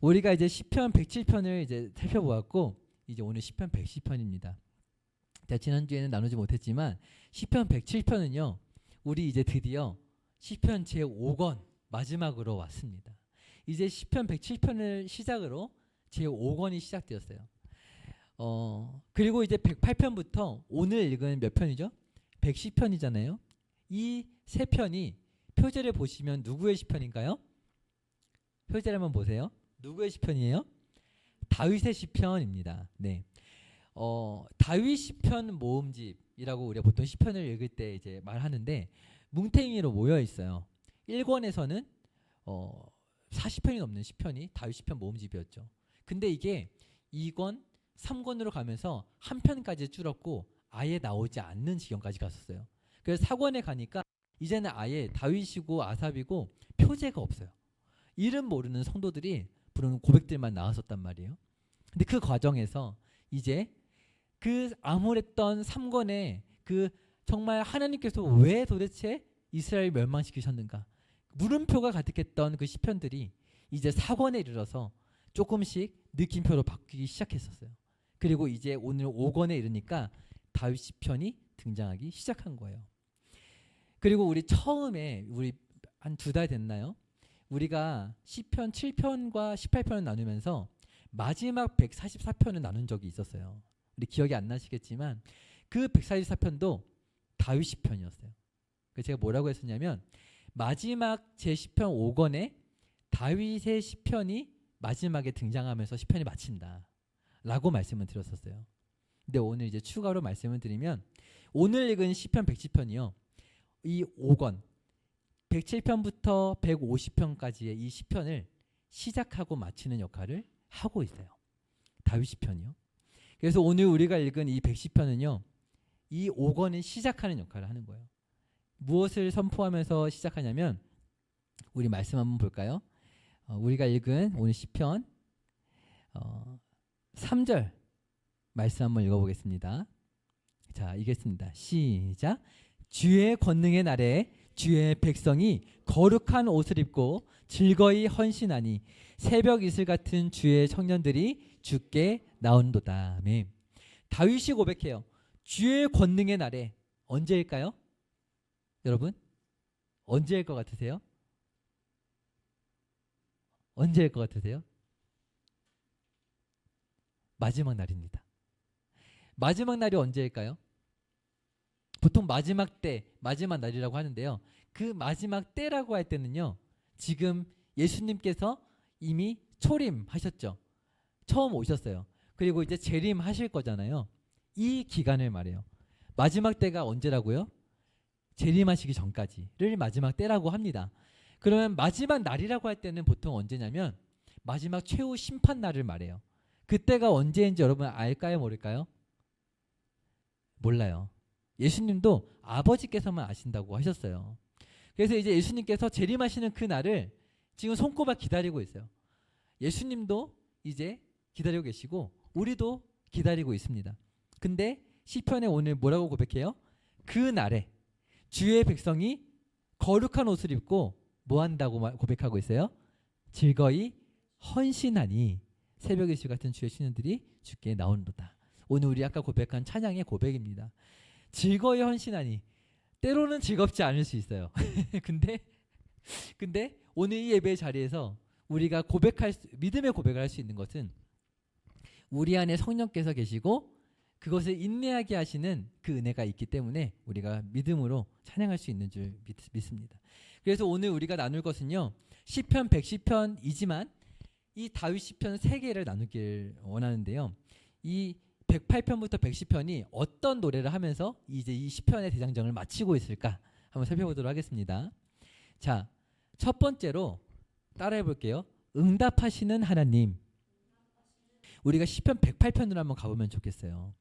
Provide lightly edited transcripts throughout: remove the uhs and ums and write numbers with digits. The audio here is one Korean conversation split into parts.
우리가 이제 시편 107편을 이제 살펴보았고 이제 오늘 시편 110편입니다. 자, 지난주에는 나누지 못했지만 시편 107편은요. 우리 이제 드디어 시편 제5권 마지막으로 왔습니다. 이제 시편 107편을 시작으로 제5권이 시작되었어요. 그리고 이제 108편부터 오늘 읽은 몇 편이죠? 110편이잖아요. 이 세 편이 표제를 보시면 누구의 시편인가요? 표제를 한번 보세요. 누구의 시편이에요? 다윗의 시편입니다. 네. 다윗 시편 모음집이라고 우리가 보통 시편을 읽을 때 이제 말하는데 뭉탱이로 모여 있어요. 1권에서는 40편이 넘는 시편이 다윗 시편 모음집이었죠. 근데 이게 2권, 3권으로 가면서 한 편까지 줄었고 아예 나오지 않는 지경까지 갔었어요. 그래서 4권에 가니까 이제는 아예 다윗이고 아삽이고 표제가 없어요. 이름 모르는 성도들이 부르는 고백들만 나왔었단 말이에요. 근데 그 과정에서 이제 그 암울했던 3권의 그 정말 하나님께서 왜 도대체 이스라엘 멸망시키셨는가 물음표가 가득했던 그 시편들이 이제 4권에 이르러서 조금씩 느낌표로 바뀌기 시작했었어요. 그리고 이제 오늘 5권에 이르니까 다윗 시편이 등장하기 시작한 거예요. 그리고 우리 처음에 우리 한 2달 됐나요? 우리가 시편 7편과 18편을 나누면서 마지막 144편을 나눈 적이 있었어요. 우리 기억이 안 나시겠지만 그 144편도 다윗 시편이었어요. 그래서 제가 뭐라고 했었냐면 마지막 제 시편 5권에 다윗의 시편이 마지막에 등장하면서 시편이 마친다 라고 말씀을 드렸었어요. 근데 오늘 이제 추가로 말씀을 드리면 오늘 읽은 시편 110편이요. 이 5권 107편부터 150편까지의 이 시편을 시작하고 마치는 역할을 하고 있어요. 다윗 시편이요. 그래서 오늘 우리가 읽은 이 110편은요. 이 5권을 시작하는 역할을 하는 거예요. 무엇을 선포하면서 시작하냐면 우리 말씀 한번 볼까요? 우리가 읽은 오늘 시편 3절 말씀 한번 읽어보겠습니다. 자, 읽겠습니다. 시작. 주의 권능의 날에 주의 백성이 거룩한 옷을 입고 즐거이 헌신하니 새벽 이슬 같은 주의 청년들이 주께 나온도다. 아멘. 다윗이 고백해요. 주의 권능의 날에 언제일까요? 여러분 언제일 것 같으세요? 언제일 것 같으세요? 마지막 날입니다. 마지막 날이 언제일까요? 보통 마지막 때, 마지막 날이라고 하는데요. 그 마지막 때라고 할 때는요. 지금 예수님께서 이미 초림하셨죠. 처음 오셨어요. 그리고 이제 재림하실 거잖아요. 이 기간을 말해요. 마지막 때가 언제라고요? 재림하시기 전까지를 마지막 때라고 합니다. 그러면 마지막 날이라고 할 때는 보통 언제냐면 마지막 최후 심판 날을 말해요. 그때가 언제인지 여러분 알까요? 모를까요? 몰라요. 예수님도 아버지께서만 아신다고 하셨어요. 그래서 이제 예수님께서 재림하시는 그 날을 지금 손꼽아 기다리고 있어요. 예수님도 이제 기다리고 계시고 우리도 기다리고 있습니다. 근데 시편에 오늘 뭐라고 고백해요? 그 날에 주의 백성이 거룩한 옷을 입고 뭐 한다고 고백하고 있어요? 즐거이 헌신하니 새벽 이슬 같은 주의 신녀들이 주께 나오는도다. 오늘 우리 아까 고백한 찬양의 고백입니다. 즐거이 헌신하니 때로는 즐겁지 않을 수 있어요. 근데 오늘 이 예배의 자리에서 우리가 믿음의 고백을 할 수 있는 것은 우리 안에 성령께서 계시고 그것을 인내하게 하시는 그 은혜가 있기 때문에 우리가 믿음으로 찬양할 수 있는 줄 믿습니다. 그래서 오늘 우리가 나눌 것은요. 시편 110편이지만 이 다윗 시편 3개를 나누길 원하는데요. 이 108편부터 110편이 어떤 노래를 하면서 이제 이 시편의 대장정을 마치고 있을까 한번 살펴보도록 하겠습니다. 자, 첫 번째로 따라해 볼게요. 응답하시는 하나님. 우리가 시편 108편으로 한번 가보면 좋겠어요.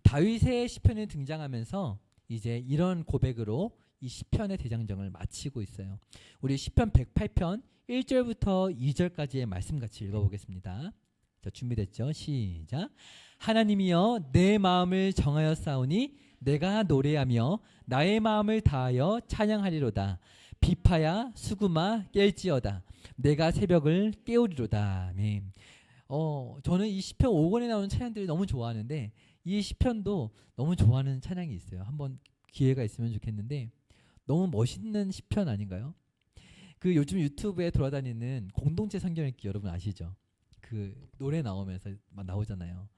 다윗의 시편이 등장하면서 이제 이런 고백으로 이 시편의 대장정을 마치고 있어요. 우리 시편 108편 1절부터 2절까지의 말씀 같이 읽어보겠습니다. 자, 준비됐죠? 시작. 하나님이여 내 마음을 정하여 싸우니 내가 노래하며 나의 마음을 다하여 찬양하리로다. 비파야 수구마 깰지어다. 내가 새벽을 깨우리로다. 아멘. 저는 이 시편 5권에 나오는 찬양들이 너무 좋아하는데 이 시편도 너무 좋아하는 찬양이 있어요. 한번 기회가 있으면 좋겠는데 너무 멋있는 시편 아닌가요? 그 요즘 유튜브에 돌아다니는 공동체 성경 읽기 여러분 아시죠? 그 노래 나오면서 막 나오잖아요.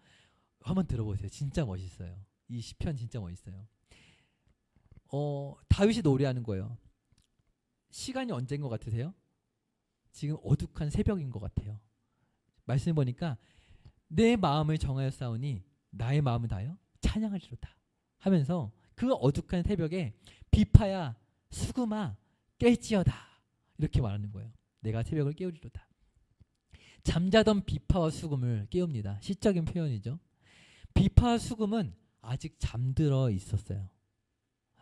한번 들어보세요. 진짜 멋있어요. 이 시편 진짜 멋있어요. 다윗이 노래하는 거예요. 시간이 언제인 것 같으세요? 지금 어둑한 새벽인 것 같아요. 말씀 보니까 내 마음을 정하였사오니 나의 마음을 다하여 찬양하리로다 하면서 그 어둑한 새벽에 비파야 수금아 깰지어다 이렇게 말하는 거예요. 내가 새벽을 깨우리로다. 잠자던 비파와 수금을 깨웁니다. 시적인 표현이죠. 비파와 수금은 아직 잠들어 있었어요.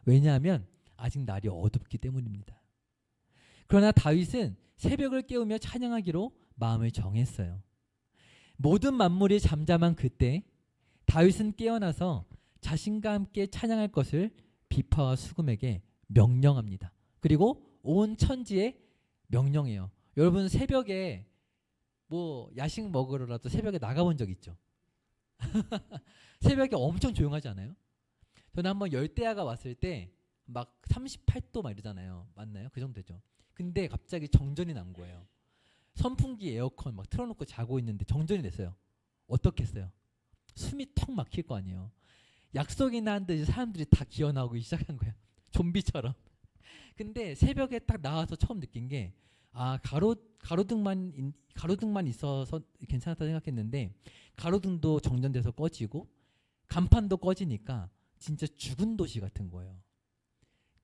왜냐하면 아직 날이 어둡기 때문입니다. 그러나 다윗은 새벽을 깨우며 찬양하기로 마음을 정했어요. 모든 만물이 잠잠한 그때 다윗은 깨어나서 자신과 함께 찬양할 것을 비파와 수금에게 명령합니다. 그리고 온 천지에 명령해요. 여러분 새벽에 뭐 야식 먹으러라도 새벽에 나가본 적 있죠? 새벽에 엄청 조용하지 않아요? 저는 한번 열대야가 왔을 때 막 38도 막 이러잖아요. 맞나요? 그 정도 되죠. 근데 갑자기 정전이 난 거예요. 선풍기 에어컨 막 틀어놓고 자고 있는데 정전이 됐어요. 어떻겠어요? 숨이 턱 막힐 거 아니에요. 약속이나 한 듯이 사람들이 다 기어 나오기 시작한 거예요. 좀비처럼. 근데 새벽에 딱 나와서 처음 느낀 게 가로등만 있어서 괜찮았다 생각했는데 가로등도 정전돼서 꺼지고 간판도 꺼지니까 진짜 죽은 도시 같은 거예요.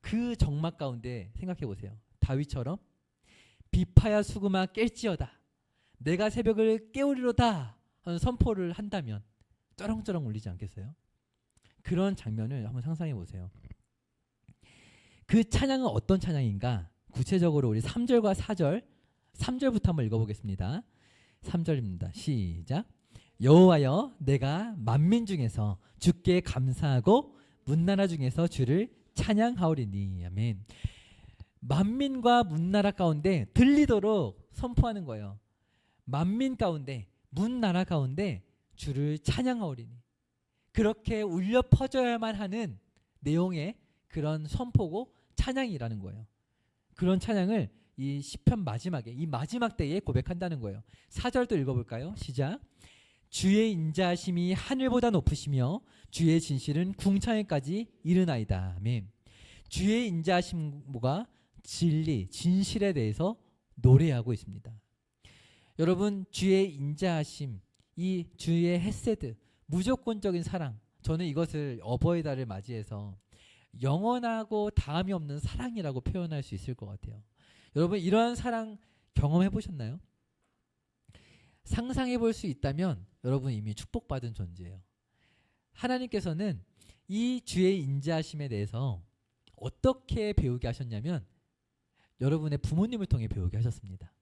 그 적막 가운데 생각해 보세요. 다윗처럼 비파야 수금아 깰지어다. 내가 새벽을 깨우리로다 하는 선포를 한다면 쩌렁쩌렁 울리지 않겠어요? 그런 장면을 한번 상상해 보세요. 그 찬양은 어떤 찬양인가? 구체적으로 우리 3절과 4절 3절부터 한번 읽어보겠습니다. 3절입니다. 시작. 여호와여 내가 만민 중에서 주께 감사하고 문나라 중에서 주를 찬양하오리니. 아멘. 만민과 문나라 가운데 들리도록 선포하는 거예요. 만민 가운데 문나라 가운데 주를 찬양하오리니. 그렇게 울려 퍼져야만 하는 내용의 그런 선포고 찬양이라는 거예요. 그런 찬양을 이 시편 마지막에 이 마지막 때에 고백한다는 거예요. 4절도 읽어볼까요? 시작. 주의 인자하심이 하늘보다 높으시며 주의 진실은 궁창에까지 이르나이다. 아멘. 주의 인자하심과 진리, 진실에 대해서 노래하고 있습니다. 여러분 주의 인자하심, 이 주의 헤세드, 무조건적인 사랑, 저는 이것을 어버이달을 맞이해서 영원하고 다함이 없는 사랑이라고 표현할 수 있을 것 같아요. 여러분 이러한 사랑 경험해 보셨나요? 상상해 볼 수 있다면 여러분 이미 축복받은 존재예요. 하나님께서는 이 주의 인자하심에 대해서 어떻게 배우게 하셨냐면 여러분의 부모님을 통해 배우게 하셨습니다.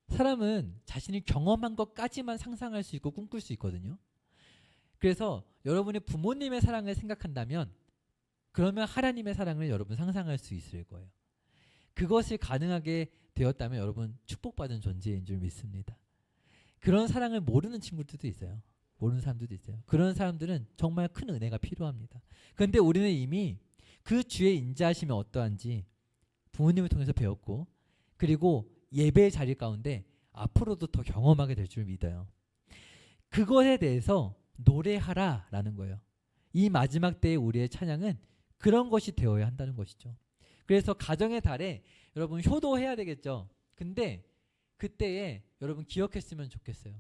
사람은 자신이 경험한 것까지만 상상할 수 있고 꿈꿀 수 있거든요. 그래서 여러분의 부모님의 사랑을 생각한다면 그러면 하나님의 사랑을 여러분 상상할 수 있을 거예요. 그것이 가능하게 되었다면 여러분 축복받은 존재인 줄 믿습니다. 그런 사랑을 모르는 친구들도 있어요. 모르는 사람들도 있어요. 그런 사람들은 정말 큰 은혜가 필요합니다. 그런데 우리는 이미 그 주의 인자하심이 어떠한지 부모님을 통해서 배웠고 그리고 예배의 자리 가운데 앞으로도 더 경험하게 될 줄 믿어요. 그것에 대해서 노래하라라는 거예요. 이 마지막 때의 우리의 찬양은 그런 것이 되어야 한다는 것이죠. 그래서 가정의 달에 여러분 효도해야 되겠죠. 근데 그때에 여러분 기억했으면 좋겠어요.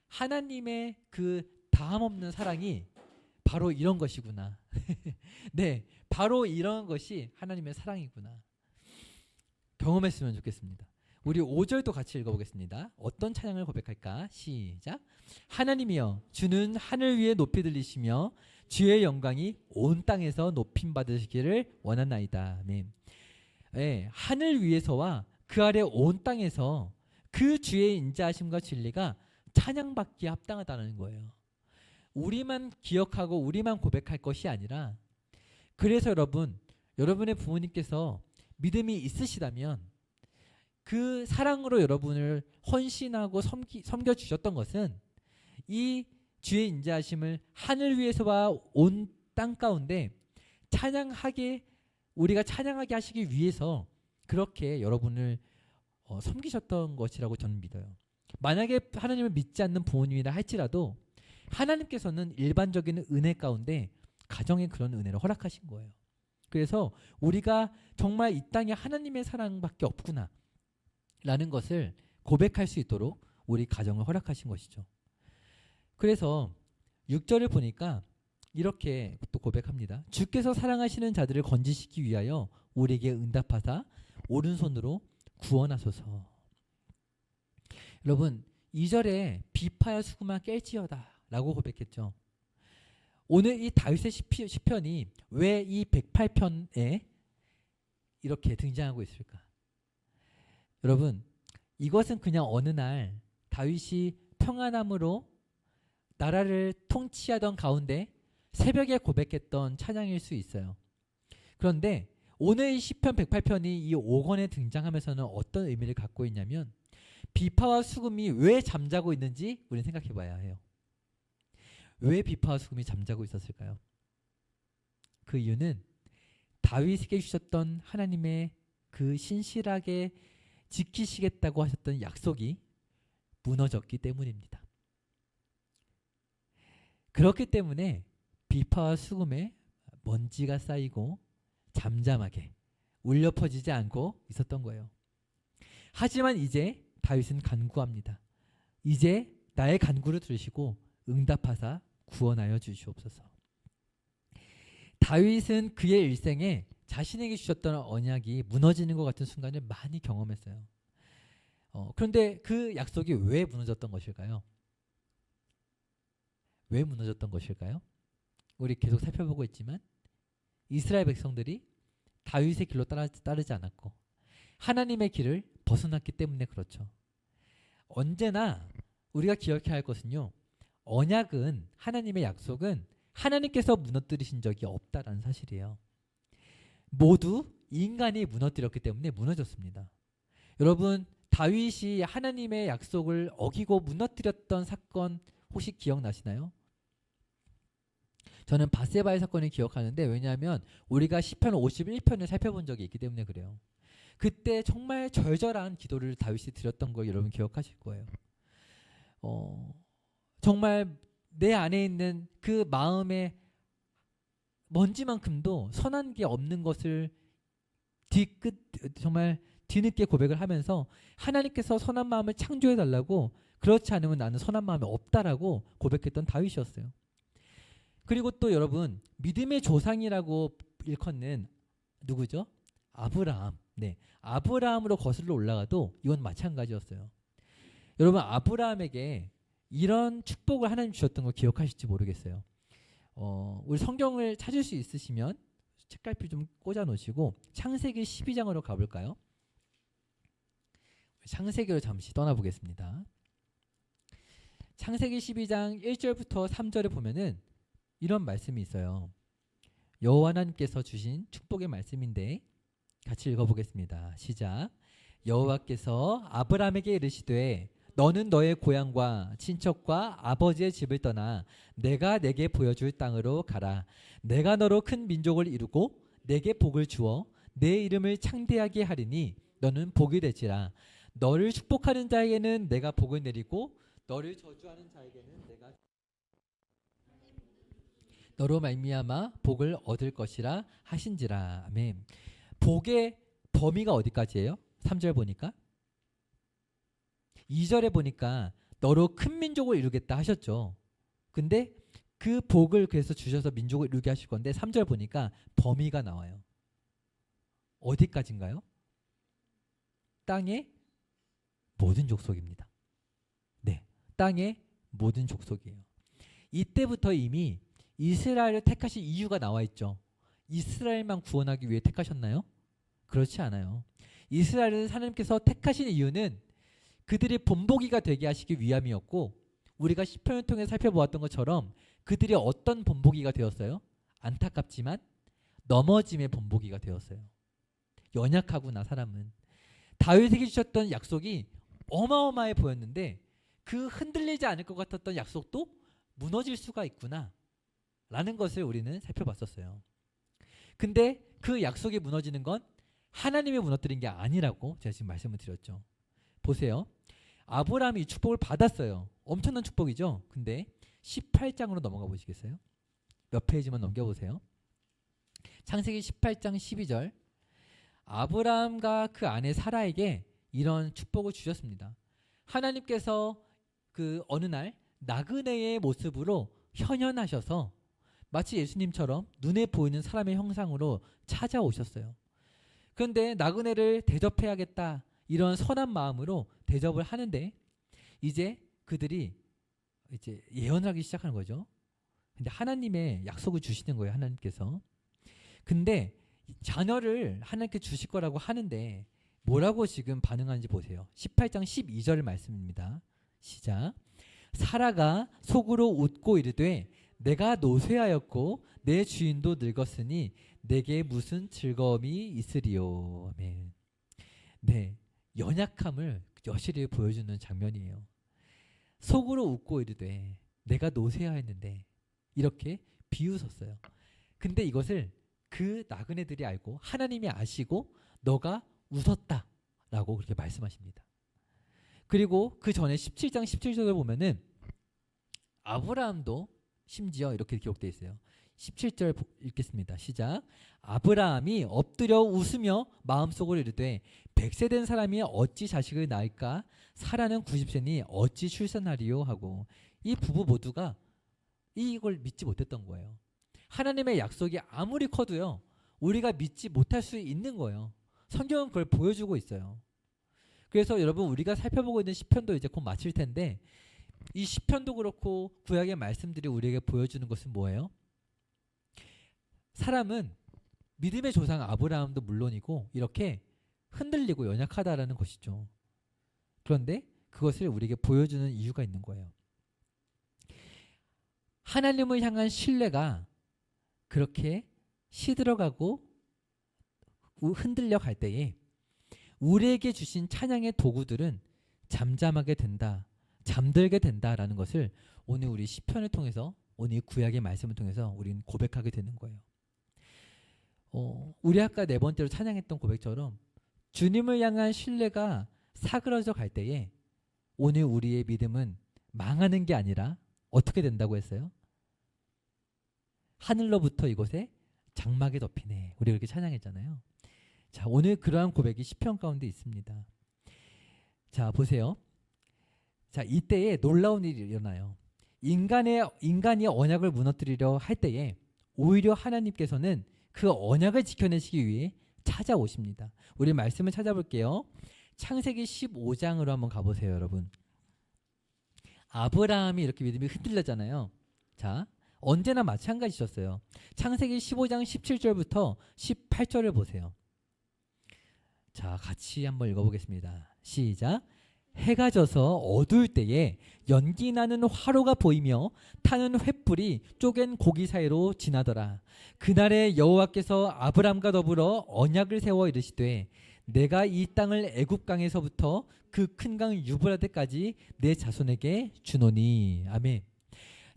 하나님의 그 다함 없는 사랑이 바로 이런 것이구나. 네, 바로 이런 것이 하나님의 사랑이구나. 경험했으면 좋겠습니다. 우리 5절도 같이 읽어보겠습니다. 어떤 찬양을 고백할까? 시작. 하나님이여 주는 하늘 위에 높이 들리시며 주의 영광이 온 땅에서 높임 받으시기를 원하나이다. 아멘. 네, 하늘 위에서와 그 아래 온 땅에서 그 주의 인자하심과 진리가 찬양받기에 합당하다는 거예요. 우리만 기억하고 우리만 고백할 것이 아니라 그래서 여러분의 부모님께서 믿음이 있으시다면 그 사랑으로 여러분을 헌신하고 섬겨주셨던 것은 이 주의 인자하심을 하늘 위에서와 온 땅 가운데 우리가 찬양하게 하시기 위해서 그렇게 여러분을 섬기셨던 것이라고 저는 믿어요. 만약에 하나님을 믿지 않는 부모님이라 할지라도 하나님께서는 일반적인 은혜 가운데 가정에 그런 은혜를 허락하신 거예요. 그래서 우리가 정말 이 땅에 하나님의 사랑밖에 없구나 라는 것을 고백할 수 있도록 우리 가정을 허락하신 것이죠. 그래서 6절을 보니까 이렇게 또 고백합니다. 주께서 사랑하시는 자들을 건지시기 위하여 우리에게 응답하사 오른손으로 구원하소서. 여러분 2절에 비파야 수구만 깰지어다 라고 고백했죠. 오늘 이 다윗의 시편이 왜 이 108편에 이렇게 등장하고 있을까? 여러분 이것은 그냥 어느 날 다윗이 평안함으로 나라를 통치하던 가운데 새벽에 고백했던 찬양일 수 있어요. 그런데 오늘 이 시편 108편이 이 5권에 등장하면서는 어떤 의미를 갖고 있냐면 비파와 수금이 왜 잠자고 있는지 우리는 생각해 봐야 해요. 왜 비파와 수금이 잠자고 있었을까요? 그 이유는 다윗에게 주셨던 하나님의 그 신실하게 지키시겠다고 하셨던 약속이 무너졌기 때문입니다. 그렇기 때문에 비파와 수금에 먼지가 쌓이고 잠잠하게 울려 퍼지지 않고 있었던 거예요. 하지만 이제 다윗은 간구합니다. 이제 나의 간구를 들으시고 응답하사 구원하여 주시옵소서. 다윗은 그의 일생에 자신에게 주셨던 언약이 무너지는 것 같은 순간을 많이 경험했어요. 그런데 그 약속이 왜 무너졌던 것일까요? 왜 무너졌던 것일까요? 우리 계속 살펴보고 있지만 이스라엘 백성들이 다윗의 길로 따르지 않았고 하나님의 길을 벗어났기 때문에 그렇죠. 언제나 우리가 기억해야 할 것은요. 언약은 하나님의 약속은 하나님께서 무너뜨리신 적이 없다라는 사실이에요. 모두 인간이 무너뜨렸기 때문에 무너졌습니다. 여러분 다윗이 하나님의 약속을 어기고 무너뜨렸던 사건 혹시 기억나시나요? 저는 바세바의 사건을 기억하는데 왜냐하면 우리가 시편 51편을 살펴본 적이 있기 때문에 그래요. 그때 정말 절절한 기도를 다윗이 드렸던 걸 여러분 기억하실 거예요. 정말 내 안에 있는 그 마음의 먼지만큼도 선한 게 없는 것을 정말 뒤늦게 고백을 하면서 하나님께서 선한 마음을 창조해 달라고 그렇지 않으면 나는 선한 마음이 없다라고 고백했던 다윗이었어요. 그리고 또 여러분 믿음의 조상이라고 일컫는 누구죠? 아브라함. 네, 아브라함으로 거슬러 올라가도 이건 마찬가지였어요. 여러분 아브라함에게 이런 축복을 하나님 주셨던 걸 기억하실지 모르겠어요. 우리 성경을 찾을 수 있으시면 책갈피 좀 꽂아 놓으시고 창세기 12장으로 가볼까요? 창세기로 잠시 떠나보겠습니다. 창세기 12장 1절부터 3절에 보면은 이런 말씀이 있어요. 여호와 하나님께서 주신 축복의 말씀인데 같이 읽어보겠습니다. 시작. 여호와께서 아브라함에게 이르시되 너는 너의 고향과 친척과 아버지의 집을 떠나 내가 내게 보여줄 땅으로 가라. 내가 너로 큰 민족을 이루고 내게 복을 주어 내 이름을 창대하게 하리니 너는 복이 될지라. 너를 축복하는 자에게는 내가 복을 내리고 너를 저주하는 자에게는 내가 너로 말미암아 복을 얻을 것이라 하신지라. 아멘. 복의 범위가 어디까지예요? 3절 보니까 2절에 보니까 너로 큰 민족을 이루겠다 하셨죠. 근데 그 복을 그래서 주셔서 민족을 이루게 하실 건데 3절 보니까 범위가 나와요. 어디까지인가요? 땅의 모든 족속입니다. 네, 땅의 모든 족속이에요. 이때부터 이미 이스라엘을 택하신 이유가 나와 있죠. 이스라엘만 구원하기 위해 택하셨나요? 그렇지 않아요. 이스라엘을 하나님께서 택하신 이유는 그들이 본보기가 되게 하시기 위함이었고 우리가 시편을 통해 살펴보았던 것처럼 그들이 어떤 본보기가 되었어요? 안타깝지만 넘어짐의 본보기가 되었어요. 연약하구나 사람은. 다윗에게 주셨던 약속이 어마어마해 보였는데 그 흔들리지 않을 것 같았던 약속도 무너질 수가 있구나 라는 것을 우리는 살펴봤었어요. 근데 그 약속이 무너지는 건 하나님이 무너뜨린 게 아니라고 제가 지금 말씀을 드렸죠. 보세요. 아브라함이 이 축복을 받았어요. 엄청난 축복이죠. 근데 18장으로 넘어가 보시겠어요? 몇 페이지만 넘겨보세요. 창세기 18장 12절. 아브라함과 그 아내 사라에게 이런 축복을 주셨습니다. 하나님께서 그 어느 날 나그네의 모습으로 현현하셔서 마치 예수님처럼 눈에 보이는 사람의 형상으로 찾아오셨어요. 그런데 나그네를 대접해야겠다 이런 선한 마음으로 대접을 하는데 이제 그들이 이제 예언을 하기 시작하는 거죠. 근데 하나님의 약속을 주시는 거예요. 하나님께서. 근데 자녀를 하나님께 주실 거라고 하는데 뭐라고 지금 반응하는지 보세요. 18장 12절 말씀입니다. 시작. 사라가 속으로 웃고 이르되 내가 노쇠하였고 내 주인도 늙었으니 내게 무슨 즐거움이 있으리요. 아멘. 네, 연약함을 여실히 보여주는 장면이에요. 속으로 웃고 이르되 내가 노쇠하였는데 이렇게 비웃었어요. 근데 이것을 그 나그네들이 알고 하나님이 아시고 너가 웃었다라고 그렇게 말씀하십니다. 그리고 그 전에 17장 17절을 보면은 아브라함도 심지어 이렇게 기록되어 있어요. 17절 읽겠습니다. 시작. 아브라함이 엎드려 웃으며 마음속으로 이르되 100세 된 사람이 어찌 자식을 낳을까? 사라는 90세니 어찌 출산하리요? 하고 이 부부 모두가 이걸 믿지 못했던 거예요. 하나님의 약속이 아무리 커도요. 우리가 믿지 못할 수 있는 거예요. 성경은 그걸 보여주고 있어요. 그래서 여러분 우리가 살펴보고 있는 시편도 이제 곧 마칠 텐데 이 시편도 그렇고 구약의 말씀들이 우리에게 보여주는 것은 뭐예요? 사람은 믿음의 조상 아브라함도 물론이고 이렇게 흔들리고 연약하다라는 것이죠. 그런데 그것을 우리에게 보여주는 이유가 있는 거예요. 하나님을 향한 신뢰가 그렇게 시들어가고 흔들려 갈 때에 우리에게 주신 찬양의 도구들은 잠잠하게 된다, 잠들게 된다라는 것을 오늘 우리 시편을 통해서 오늘 구약의 말씀을 통해서 우리는 고백하게 되는 거예요. 우리 아까 네 번째로 찬양했던 고백처럼 주님을 향한 신뢰가 사그러져 갈 때에 오늘 우리의 믿음은 망하는 게 아니라 어떻게 된다고 했어요? 하늘로부터 이곳에 장막이 덮이네. 우리 이렇게 찬양했잖아요. 자, 오늘 그러한 고백이 시편 가운데 있습니다. 자, 보세요. 자, 이때에 놀라운 일이 일어나요. 인간이 언약을 무너뜨리려 할 때에 오히려 하나님께서는 그 언약을 지켜내시기 위해 찾아오십니다. 우리 말씀을 찾아볼게요. 창세기 15장으로 한번 가보세요, 여러분. 아브라함이 이렇게 믿음이 흔들렸잖아요. 자, 언제나 마찬가지셨어요. 창세기 15장 17절부터 18절을 보세요. 자, 같이 한번 읽어보겠습니다. 시작. 해가 져서 어두울 때에 연기 나는 화로가 보이며 타는 횃불이 쪼갠 고기 사이로 지나더라. 그날에 여호와께서 아브람과 더불어 언약을 세워 이르시되 내가 이 땅을 애굽 강에서부터 그 큰 강 유브라데까지 내 자손에게 주노니. 아멘.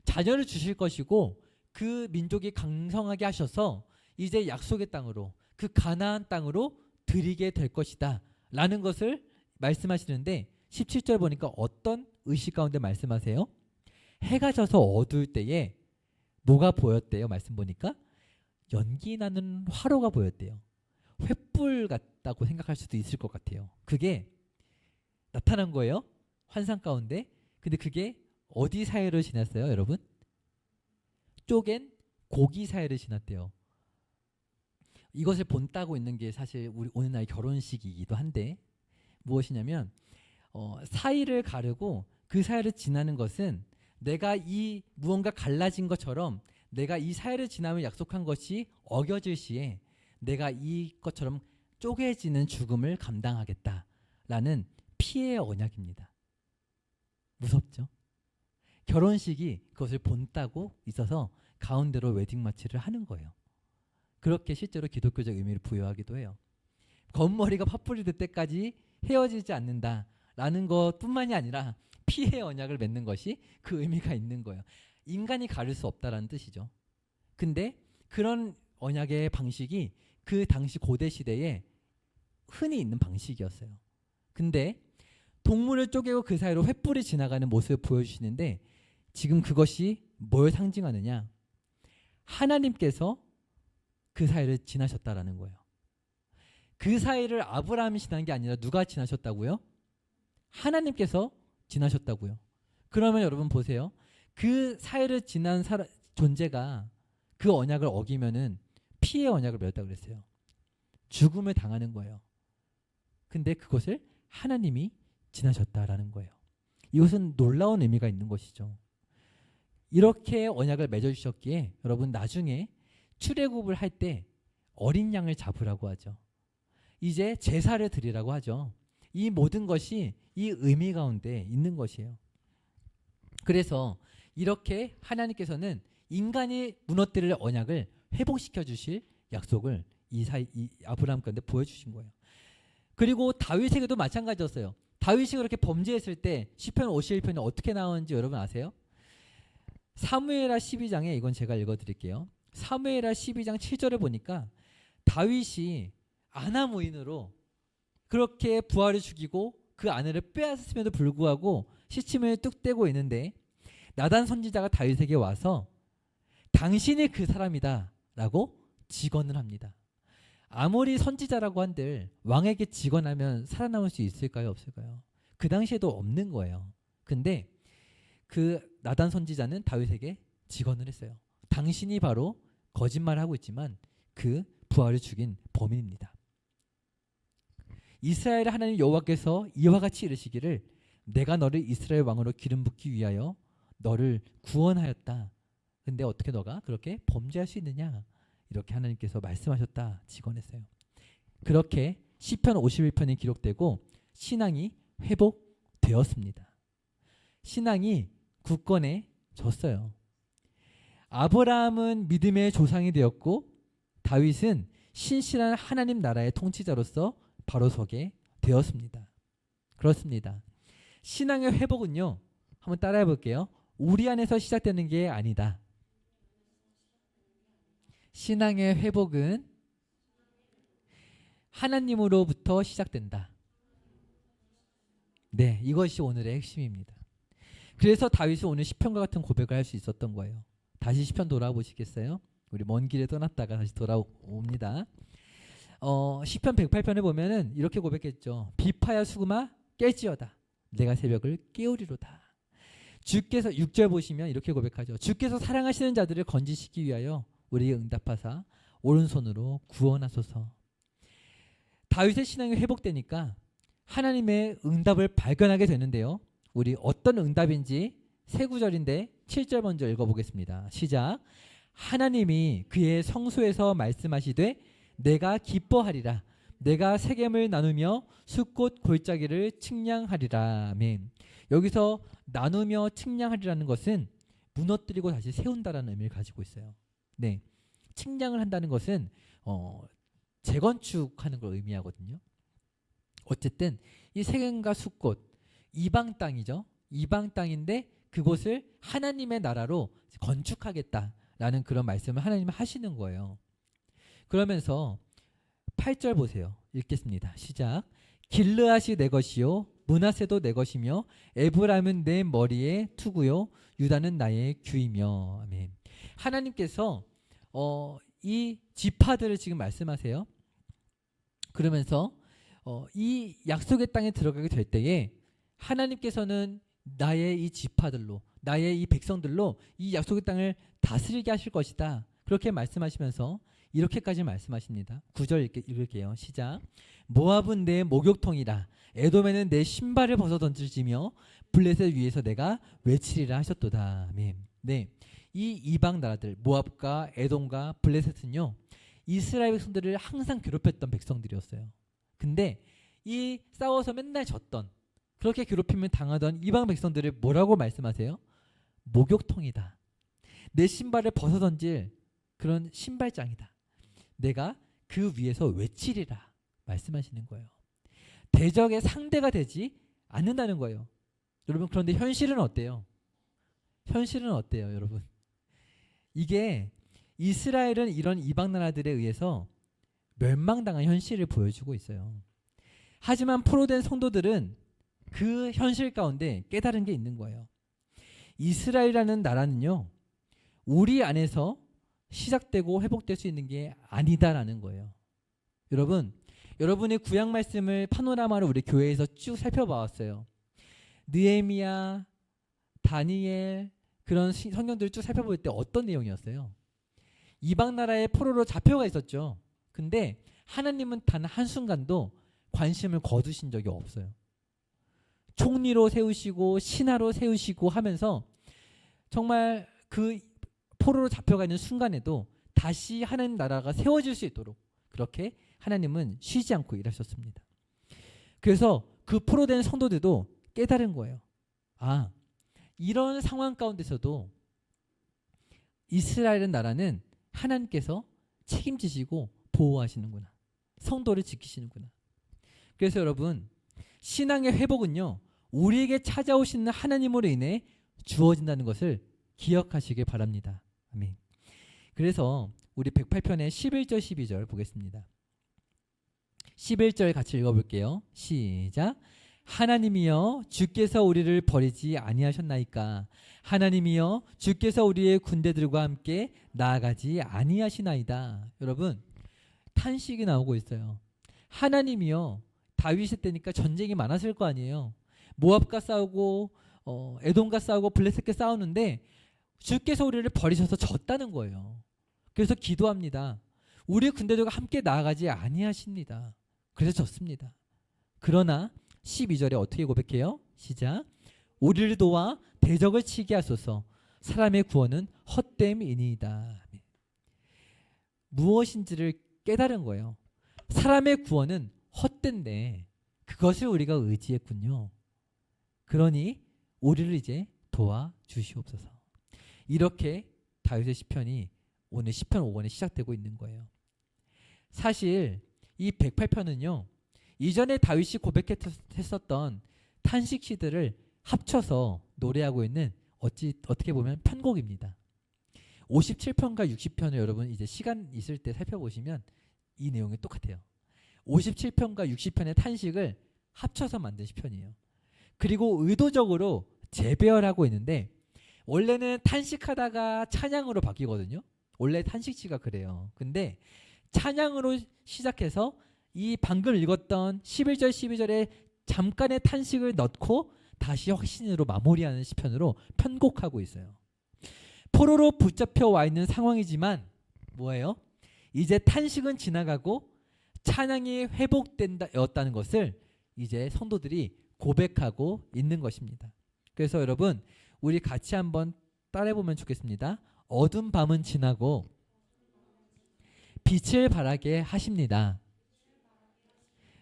자녀를 주실 것이고 그 민족이 강성하게 하셔서 이제 약속의 땅으로 그 가나안 땅으로 드리게 될 것이다 라는 것을 말씀하시는데 17절 보니까 어떤 의식 가운데 말씀하세요? 해가 져서 어두울 때에 뭐가 보였대요? 말씀 보니까 연기 나는 화로가 보였대요. 횃불 같다고 생각할 수도 있을 것 같아요. 그게 나타난 거예요. 환상 가운데. 근데 그게 어디 사이로 지났어요, 여러분? 쪼갠 고기 사이로 지났대요. 이것을 본따고 있는 게 사실 우리 오늘날 결혼식이기도 한데 무엇이냐면 사이를 가르고 그 사이를 지나는 것은 내가 이 무언가 갈라진 것처럼 내가 이 사이를 지나면 약속한 것이 어겨질 시에 내가 이것처럼 쪼개지는 죽음을 감당하겠다라는 피해의 언약입니다. 무섭죠? 결혼식이 그것을 본따고 있어서 가운데로 웨딩 마치를 하는 거예요. 그렇게 실제로 기독교적 의미를 부여하기도 해요. 검머리가 팥불이 될 때까지 헤어지지 않는다라는 것뿐만이 아니라 피해 언약을 맺는 것이 그 의미가 있는 거예요. 인간이 가릴 수 없다라는 뜻이죠. 근데 그런 언약의 방식이 그 당시 고대 시대에 흔히 있는 방식이었어요. 근데 동물을 쪼개고 그 사이로 횃불이 지나가는 모습을 보여주시는데 지금 그것이 뭘 상징하느냐? 하나님께서 그 사이를 지나셨다라는 거예요. 그 사이를 아브라함이 지난 게 아니라 누가 지나셨다고요? 하나님께서 지나셨다고요. 그러면 여러분 보세요. 그 사이를 지난 존재가 그 언약을 어기면은 피해 언약을 맺었다고 그랬어요. 죽음을 당하는 거예요. 근데 그것을 하나님이 지나셨다라는 거예요. 이것은 놀라운 의미가 있는 것이죠. 이렇게 언약을 맺어주셨기에 여러분 나중에 출애굽을 할 때 어린 양을 잡으라고 하죠. 이제 제사를 드리라고 하죠. 이 모든 것이 이 의미 가운데 있는 것이에요. 그래서 이렇게 하나님께서는 인간이 무너뜨릴 언약을 회복시켜 주실 약속을 이 아브라함 가운데 보여주신 거예요. 그리고 다윗에게도 마찬가지였어요. 다윗이 그렇게 범죄했을 때 시편 51편이 어떻게 나오는지 여러분 아세요? 사무엘하 12장에 이건 제가 읽어드릴게요. 사무엘하 12장 7절에 보니까 다윗이 아나무인으로 그렇게 부하를 죽이고 그 아내를 빼앗았음에도 불구하고 시침을 뚝 떼고 있는데 나단 선지자가 다윗에게 와서 당신이 그 사람이다 라고 직언을 합니다. 아무리 선지자라고 한들 왕에게 직언하면 살아남을 수 있을까요? 없을까요? 그 당시에도 없는 거예요. 근데 그 나단 선지자는 다윗에게 직언을 했어요. 당신이 바로 거짓말을 하고 있지만 그 부하를 죽인 범인입니다. 이스라엘 하나님 여호와께서 이와 같이 이르시기를 내가 너를 이스라엘 왕으로 기름 붓기 위하여 너를 구원하였다. 근데 어떻게 너가 그렇게 범죄할 수 있느냐? 이렇게 하나님께서 말씀하셨다 직언했어요. 그렇게 시편 51편이 기록되고 신앙이 회복되었습니다. 신앙이 굳건해졌어요. 아브라함은 믿음의 조상이 되었고 다윗은 신실한 하나님 나라의 통치자로서 바로 서게 되었습니다. 그렇습니다. 신앙의 회복은요. 한번 따라해 볼게요. 우리 안에서 시작되는 게 아니다. 신앙의 회복은 하나님으로부터 시작된다. 네, 이것이 오늘의 핵심입니다. 그래서 다윗은 오늘 시편과 같은 고백을 할 수 있었던 거예요. 다시 시편 돌아보시겠어요? 우리 먼 길에 떠났다가 다시 돌아옵니다. 시편 108편에 보면은 이렇게 고백했죠. 비파야 수금아 깰지어다. 내가 새벽을 깨우리로다. 주께서 6절 보시면 이렇게 고백하죠. 주께서 사랑하시는 자들을 건지시기 위하여 우리에게 응답하사 오른손으로 구원하소서. 다윗의 신앙이 회복되니까 하나님의 응답을 발견하게 되는데요. 우리 어떤 응답인지 세 구절인데 7절 먼저 읽어보겠습니다. 시작. 하나님이 그의 성소에서 말씀하시되 내가 기뻐하리라. 내가 세겜을 나누며 숫꽃 골짜기를 측량하리라. 아멘. 여기서 나누며 측량하리라는 것은 무너뜨리고 다시 세운다라는 의미를 가지고 있어요. 네, 측량을 한다는 것은 재건축하는 걸 의미하거든요. 어쨌든 이 세겜과 숫꽃 이방 땅이죠. 이방 땅인데 그곳을 하나님의 나라로 건축하겠다라는 그런 말씀을 하나님은 하시는 거예요. 그러면서 8절 보세요. 읽겠습니다. 시작. 길르앗이 내 것이요 므낫세도 내 것이며 에브라임은 내 머리의 투구요 유다는 나의 규이며. 아멘. 하나님께서 이 지파들을 지금 말씀하세요. 그러면서 이 약속의 땅에 들어가게 될 때에 하나님께서는 나의 이 지파들로 나의 이 백성들로 이 약속의 땅을 다스리게 하실 것이다. 그렇게 말씀하시면서 이렇게까지 말씀하십니다. 9절 읽을게요. 시작. 모압은 내 목욕통이라 에돔에는 내 신발을 벗어 던질지며 블레셋 위에서 내가 외치리라 하셨도다. 아멘. 네, 이 이방 나라들 모압과 에돔과 블레셋은요 이스라엘 백성들을 항상 괴롭혔던 백성들이었어요. 근데 이 싸워서 맨날 졌던 그렇게 괴롭힘을 당하던 이방 백성들을 뭐라고 말씀하세요? 목욕통이다. 내 신발을 벗어 던질 그런 신발장이다. 내가 그 위에서 외치리라 말씀하시는 거예요. 대적의 상대가 되지 않는다는 거예요. 여러분, 그런데 현실은 어때요? 현실은 어때요, 여러분? 이게 이스라엘은 이런 이방 나라들에 의해서 멸망당한 현실을 보여주고 있어요. 하지만 포로된 성도들은 그 현실 가운데 깨달은 게 있는 거예요. 이스라엘이라는 나라는요, 우리 안에서 시작되고 회복될 수 있는 게 아니다라는 거예요. 여러분, 여러분의 구약 말씀을 파노라마로 우리 교회에서 쭉 살펴봐왔어요. 느헤미야, 다니엘, 그런 성경들을 쭉 살펴볼 때 어떤 내용이었어요? 이방 나라의 포로로 잡혀가 있었죠. 근데 하나님은 단 한순간도 관심을 거두신 적이 없어요. 총리로 세우시고 신하로 세우시고 하면서 정말 그 포로로 잡혀가 있는 순간에도 다시 하나님 나라가 세워질 수 있도록 그렇게 하나님은 쉬지 않고 일하셨습니다. 그래서 그 포로된 성도들도 깨달은 거예요. 아, 이런 상황 가운데서도 이스라엘 나라는 하나님께서 책임지시고 보호하시는구나. 성도를 지키시는구나. 그래서 여러분, 신앙의 회복은요, 우리에게 찾아오시는 하나님으로 인해 주어진다는 것을 기억하시길 바랍니다. 아멘. 그래서 우리 108편의 11절 12절 보겠습니다. 11절 같이 읽어볼게요. 시작. 하나님이여 주께서 우리를 버리지 아니하셨나이까. 하나님이여 주께서 우리의 군대들과 함께 나아가지 아니하시나이다. 여러분, 탄식이 나오고 있어요. 하나님이여, 다윗의 때니까 전쟁이 많았을 거 아니에요. 모압과 싸우고 에돔과 싸우고 블레셋과 싸우는데 주께서 우리를 버리셔서 졌다는 거예요. 그래서 기도합니다. 우리 군대들과 함께 나아가지 아니하십니다. 그래서 졌습니다. 그러나 12절에 어떻게 고백해요? 시작. 우리를 도와 대적을 치게 하소서. 사람의 구원은 헛됨이니이다. 무엇인지를 깨달은 거예요. 사람의 구원은 헛된데 그것을 우리가 의지했군요. 그러니 우리를 이제 도와주시옵소서. 이렇게 다윗의 시편이 오늘 시편 5권에 시작되고 있는 거예요. 사실 이 108편은요, 이전에 다윗이 고백했었던 탄식 시들을 합쳐서 노래하고 있는 어떻게 보면 편곡입니다. 57편과 60편을 여러분 이제 시간 있을 때 살펴보시면 이 내용이 똑같아요. 57편과 60편의 탄식을 합쳐서 만든 시편이에요. 그리고 의도적으로 재배열하고 있는데 원래는 탄식하다가 찬양으로 바뀌거든요. 원래 탄식시가 그래요. 근데 찬양으로 시작해서 이 방금 읽었던 11절 12절에 잠깐의 탄식을 넣고 다시 확신으로 마무리하는 시편으로 편곡하고 있어요. 포로로 붙잡혀 와 있는 상황이지만 뭐예요? 이제 탄식은 지나가고 찬양이 회복된다였다는 것을 이제 성도들이 고백하고 있는 것입니다. 그래서 여러분, 우리 같이 한번 따라해보면 좋겠습니다. 어두운 밤은 지나고 빛을 발하게 하십니다.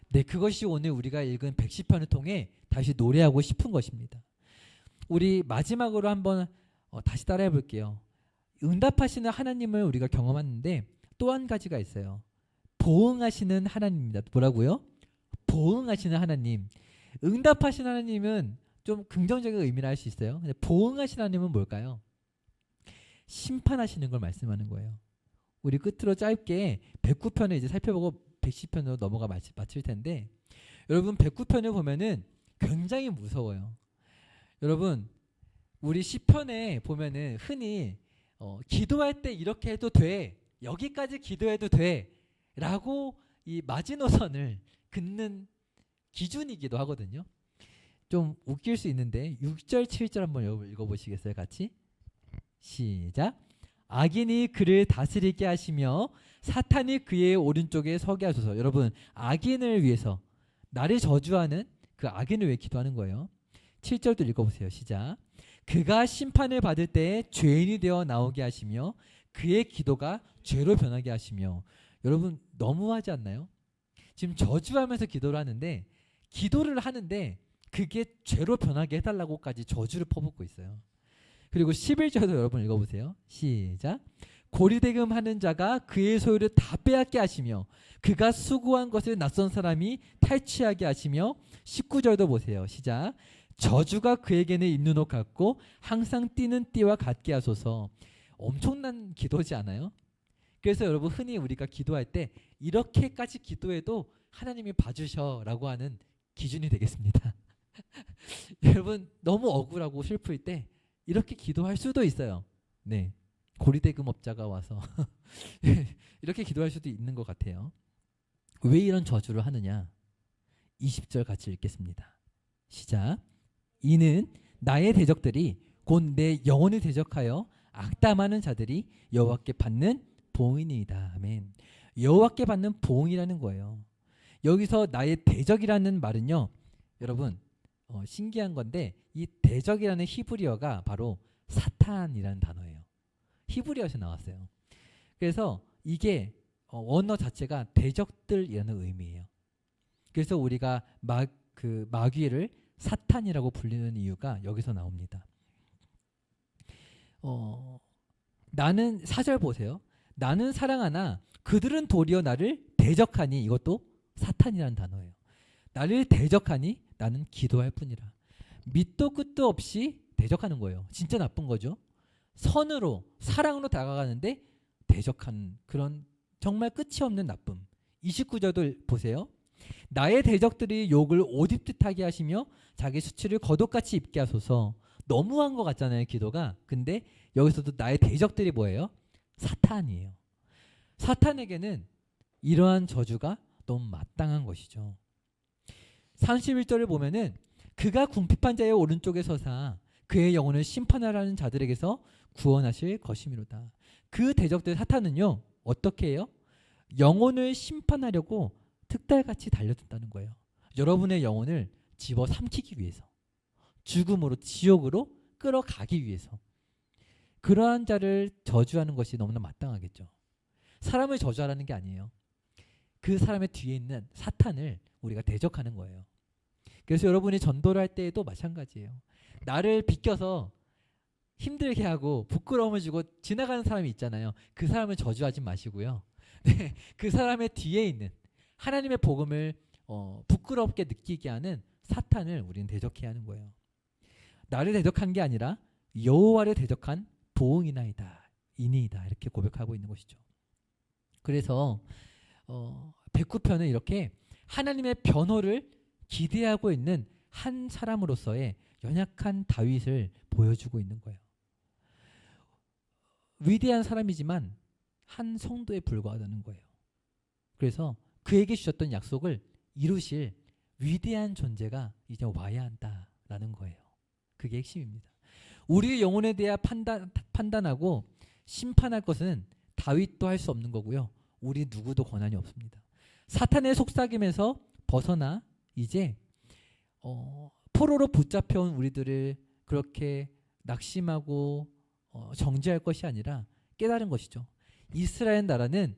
네, 그것이 오늘 우리가 읽은 110편을 통해 다시 노래하고 싶은 것입니다. 우리 마지막으로 한번 다시 따라해 볼게요. 응답하시는 하나님을 우리가 경험하는데 또 한 가지가 있어요. 보응하시는 하나님입니다. 뭐라고요? 보응하시는 하나님. 응답하시는 하나님은 좀 긍정적인 의미를 할 수 있어요. 근데 보응하시는 하나님은 뭘까요? 심판하시는 걸 말씀하는 거예요. 우리 끝으로 짧게 109편을 이제 살펴보고 110편으로 넘어가 마칠 텐데, 여러분 109편을 보면은 굉장히 무서워요. 여러분, 우리 시편에 보면은 흔히 기도할 때 이렇게 해도 돼, 여기까지 기도해도 돼 라고 이 마지노선을 긋는 기준이기도 하거든요. 좀 웃길 수 있는데 6절 7절 한번 읽어보시겠어요? 같이 시작. 악인이 그를 다스리게 하시며 사탄이 그의 오른쪽에 서게 하소서. 여러분, 악인을 위해서, 나를 저주하는 그 악인을 위해 기도하는 거예요. 7절도 읽어보세요. 시작. 그가 심판을 받을 때 죄인이 되어 나오게 하시며 그의 기도가 죄로 변하게 하시며. 여러분, 너무하지 않나요? 지금 저주하면서 기도를 하는데 그게 죄로 변하게 해달라고까지 저주를 퍼붓고 있어요. 그리고 11절도 여러분 읽어보세요. 시작. 고리대금하는 자가 그의 소유를 다 빼앗게 하시며 그가 수고한 것을 낯선 사람이 탈취하게 하시며 19절도 보세요. 시작. 저주가 그에게는 입는 옷 같고 항상 뛰는 띠와 같게 하소서. 엄청난 기도지 않아요? 그래서 여러분 흔히 우리가 기도할 때 이렇게까지 기도해도 하나님이 봐주셔라고 하는 기준이 되겠습니다. 여러분 너무 억울하고 슬플 때 이렇게 기도할 수도 있어요. 네, 고리대금업자가 와서 이렇게 기도할 수도 있는 것 같아요. 왜 이런 저주를 하느냐? 20절 같이 읽겠습니다. 시작. 이는 나의 대적들이 곧 내 영혼을 대적하여 악담하는 자들이 여호와께 받는 보응이니이다. 아멘. 여호와께 받는 보응이라는 거예요. 여기서 나의 대적이라는 말은요, 여러분 신기한 건데 이 대적이라는 히브리어가 바로 사탄이라는 단어예요. 히브리어에서 나왔어요. 그래서 이게 원어 자체가 대적들이라는 의미예요. 그래서 우리가 마귀를 사탄이라고 불리는 이유가 여기서 나옵니다. 나는 4절 보세요. 나는 사랑하나 그들은 도리어 나를 대적하니, 이것도 사탄이라는 단어예요. 나를 대적하니 나는 기도할 뿐이라. 밑도 끝도 없이 대적하는 거예요. 진짜 나쁜 거죠. 선으로 사랑으로 다가가는데 대적하는 그런 정말 끝이 없는 나쁨. 29절도 보세요. 나의 대적들이 욕을 옷 입듯 하게 하시며 자기 수치를 겉옷같이 입게 하소서. 너무한 것 같잖아요, 기도가. 근데 여기서도 나의 대적들이 뭐예요? 사탄이에요. 사탄에게는 이러한 저주가 너무 마땅한 것이죠. 31절을 보면은 그가 궁핍한 자의 오른쪽에 서사 그의 영혼을 심판하라는 자들에게서 구원하실 것이미로다. 그 대적들 사탄은요, 어떻게 해요? 영혼을 심판하려고 특달같이 달려든다는 거예요. 여러분의 영혼을 집어삼키기 위해서, 죽음으로, 지옥으로 끌어가기 위해서. 그러한 자를 저주하는 것이 너무나 마땅하겠죠. 사람을 저주하라는 게 아니에요. 그 사람의 뒤에 있는 사탄을 우리가 대적하는 거예요. 그래서 여러분이 전도를 할 때에도 마찬가지예요. 나를 비껴서 힘들게 하고 부끄러움을 주고 지나가는 사람이 있잖아요. 그 사람을 저주하지 마시고요. 네, 그 사람의 뒤에 있는 하나님의 복음을 부끄럽게 느끼게 하는 사탄을 우리는 대적해야 하는 거예요. 나를 대적한 게 아니라 여호와를 대적한 보응이나이다, 이니이다, 이렇게 고백하고 있는 것이죠. 그래서 109편은 이렇게 하나님의 변호를 기대하고 있는 한 사람으로서의 연약한 다윗을 보여주고 있는 거예요. 위대한 사람이지만 한 성도에 불과하다는 거예요. 그래서 그에게 주셨던 약속을 이루실 위대한 존재가 이제 와야 한다라는 거예요. 그게 핵심입니다. 우리의 영혼에 대해 판단하고 심판할 것은 다윗도 할 수 없는 거고요. 우리 누구도 권한이 없습니다. 사탄의 속삭임에서 벗어나 이제 포로로 붙잡혀온 우리들을 그렇게 낙심하고 정죄할 것이 아니라 깨달은 것이죠. 이스라엘 나라는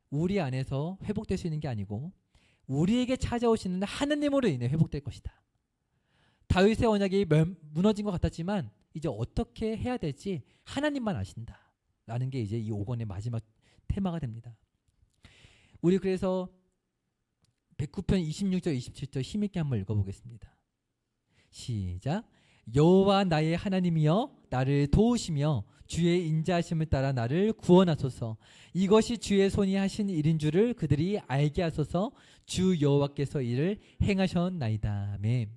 우리 안에서 회복될 수 있는 게 아니고 우리에게 찾아오시는 하느님으로 인해 회복될 것이다. 다윗의 언약이 무너진 것 같았지만 이제 어떻게 해야 될지 하나님만 아신다 라는 게 이제 이 5권의 마지막 테마가 됩니다. 우리 그래서 109편 26절 27절 힘있게 한번 읽어보겠습니다. 시작. 여호와 나의 하나님이여 나를 도우시며 주의 인자하심을 따라 나를 구원하소서. 이것이 주의 손이 하신 일인 줄을 그들이 알게 하소서. 주 여호와께서 이를 행하셨나이다. 아멘.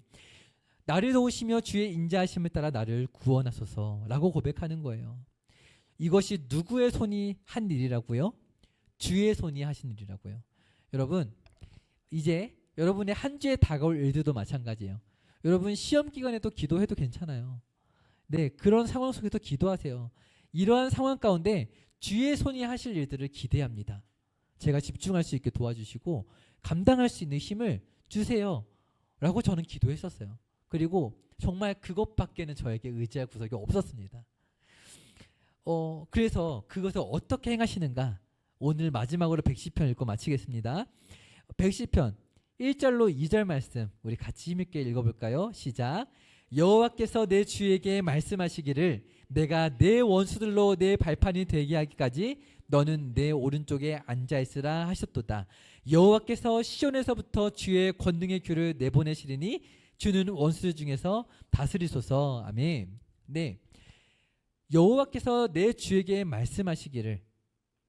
나를 도우시며 주의 인자하심을 따라 나를 구원하소서 라고 고백하는 거예요. 이것이 누구의 손이 한 일이라고요? 주의 손이 하신 일이라고요. 여러분 이제 여러분의 한 주에 다가올 일들도 마찬가지예요. 여러분 시험 기간에도 기도해도 괜찮아요. 네, 그런 상황 속에서 기도하세요. 이러한 상황 가운데 주의 손이 하실 일들을 기대합니다. 제가 집중할 수 있게 도와주시고 감당할 수 있는 힘을 주세요 라고 저는 기도했었어요. 그리고 정말 그것밖에는 저에게 의지할 구석이 없었습니다. 그래서 그것을 어떻게 행하시는가 오늘 마지막으로 110편 읽고 마치겠습니다. 110편 1절로 2절 말씀 우리 같이 힘있게 읽어볼까요? 시작. 여호와께서 내 주에게 말씀하시기를 내가 내 원수들로 내 발판이 되게 하기까지 너는 내 오른쪽에 앉아 있으라 하셨도다. 여호와께서 시온에서부터 주의 권능의 규를 내보내시리니 주는 원수들 중에서 다스리소서. 아멘. 네, 여호와께서 내 주에게 말씀하시기를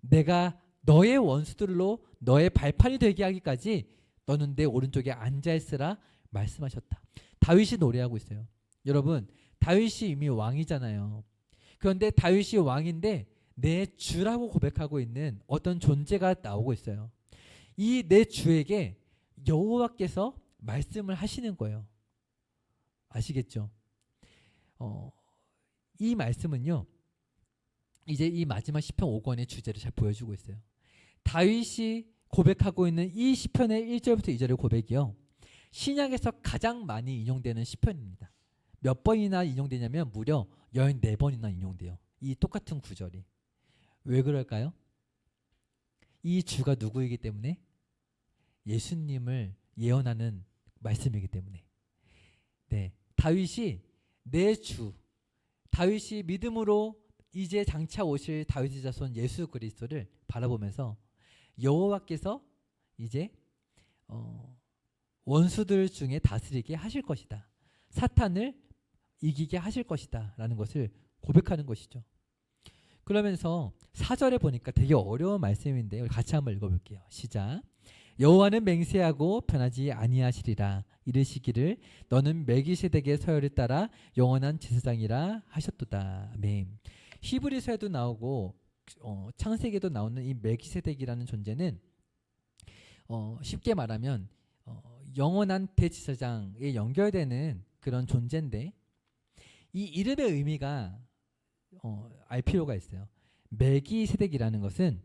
내가 너의 원수들로 너의 발판이 되게 하기까지 너는 내 오른쪽에 앉아 있으라 말씀하셨다. 다윗이 노래하고 있어요. 여러분, 다윗이 이미 왕이잖아요. 그런데 다윗이 왕인데 내 주라고 고백하고 있는 어떤 존재가 나오고 있어요. 이 내 주에게 여호와께서 말씀을 하시는 거예요. 아시겠죠? 이 말씀은요, 이제 이 마지막 시편 5권의 주제를 잘 보여주고 있어요. 다윗이 고백하고 있는 이 시편의 1절부터 2절의 고백이요, 신약에서 가장 많이 인용되는 시편입니다. 몇 번이나 인용되냐면 무려 14번이나 인용돼요. 이 똑같은 구절이. 왜 그럴까요? 이 주가 누구이기 때문에? 예수님을 예언하는 말씀이기 때문에. 네, 다윗이 내 주, 다윗이 믿음으로 이제 장차 오실 다윗의 자손 예수 그리스도를 바라보면서 여호와께서 이제 원수들 중에 다스리게 하실 것이다. 사탄을 이기게 하실 것이다 라는 것을 고백하는 것이죠. 그러면서 4절에 보니까 되게 어려운 말씀인데 우리 같이 한번 읽어볼게요. 시작. 여호와는 맹세하고 변하지 아니하시리라. 이르시기를 너는 멜기세덱의 서열을 따라 영원한 제사장이라 하셨도다. 아멘. 히브리서에도 나오고 창세기에도 나오는 이 멜기세덱이라는 존재는 쉽게 말하면 영원한 대제사장에 연결되는 그런 존재인데, 이 이름의 의미가 알 필요가 있어요. 멜기세덱이라는 것은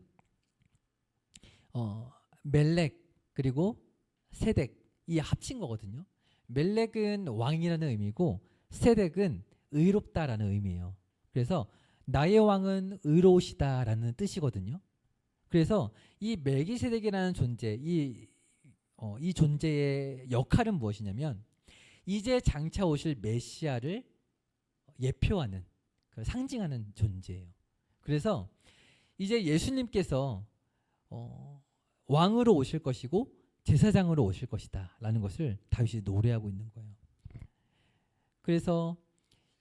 멜렉 그리고 세덱 이 합친 거거든요. 멜렉은 왕이라는 의미고 세덱은 의롭다라는 의미예요. 그래서 나의 왕은 의로우시다라는 뜻이거든요. 그래서 이 멜기세덱이라는 존재, 이 존재의 역할은 무엇이냐면 이제 장차 오실 메시아를 예표하는, 상징하는 존재예요. 그래서 이제 예수님께서 왕으로 오실 것이고 제사장으로 오실 것이다 라는 것을 다윗이 노래하고 있는 거예요. 그래서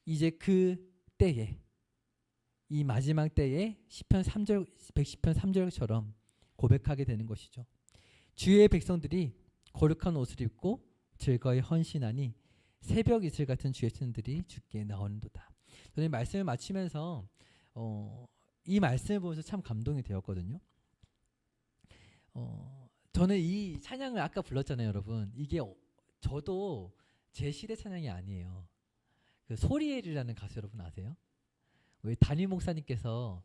이제 그 때에, 이 마지막 때에 시편 3절, 110편 3절처럼 고백하게 되는 것이죠. 주의 백성들이 거룩한 옷을 입고 즐거이 헌신하니 새벽 이슬 같은 주의 신들이 주께 나오는도다. 저는 말씀을 마치면서 이 말씀을 보면서 참 감동이 되었거든요. 저는 이 찬양을 아까 불렀잖아요, 여러분. 이게 저도 제 시대 찬양이 아니에요. 그 소리엘이라는 가수 여러분 아세요? 우리 담임 목사님께서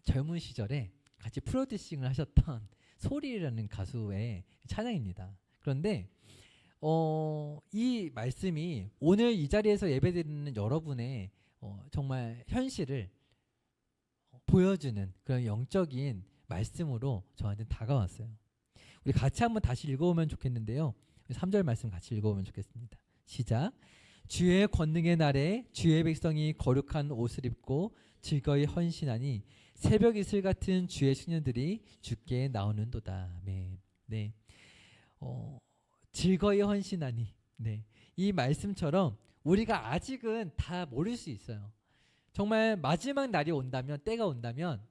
젊은 시절에 같이 프로듀싱을 하셨던 소리엘이라는 가수의 찬양입니다. 그런데 이 말씀이 오늘 이 자리에서 예배드리는 여러분의 정말 현실을 보여주는 그런 영적인 말씀으로 저한테 다가왔어요. 우리 같이 한번 다시 읽어보면 좋겠는데요. 3절 말씀 같이 읽어보면 좋겠습니다. 시작. 주의 권능의 날에 주의 백성이 거룩한 옷을 입고 즐거이 헌신하니 새벽 이슬 같은 주의 청년들이 주께 나오는도다. 아멘. 네. 즐거이 헌신하니. 네. 이 말씀처럼 우리가 아직은 다 모를 수 있어요. 정말 마지막 날이 온다면, 때가 온다면,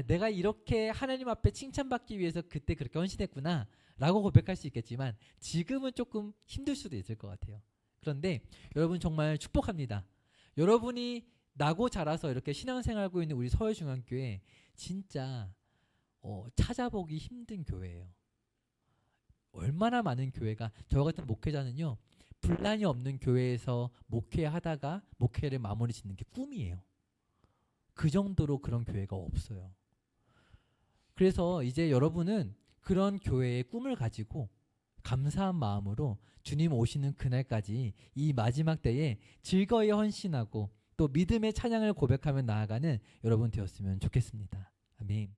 내가 이렇게 하나님 앞에 칭찬받기 위해서 그때 그렇게 헌신했구나 라고 고백할 수 있겠지만 지금은 조금 힘들 수도 있을 것 같아요. 그런데 여러분 정말 축복합니다. 여러분이 나고 자라서 이렇게 신앙생활하고 있는 우리 서울중앙교회 진짜 찾아보기 힘든 교회예요. 얼마나 많은 교회가, 저 같은 목회자는요, 분란이 없는 교회에서 목회하다가 목회를 마무리 짓는 게 꿈이에요. 그 정도로 그런 교회가 없어요. 그래서 이제 여러분은 그런 교회의 꿈을 가지고 감사한 마음으로 주님 오시는 그날까지 이 마지막 때에 즐거이 헌신하고 또 믿음의 찬양을 고백하며 나아가는 여러분 되었으면 좋겠습니다. 아멘.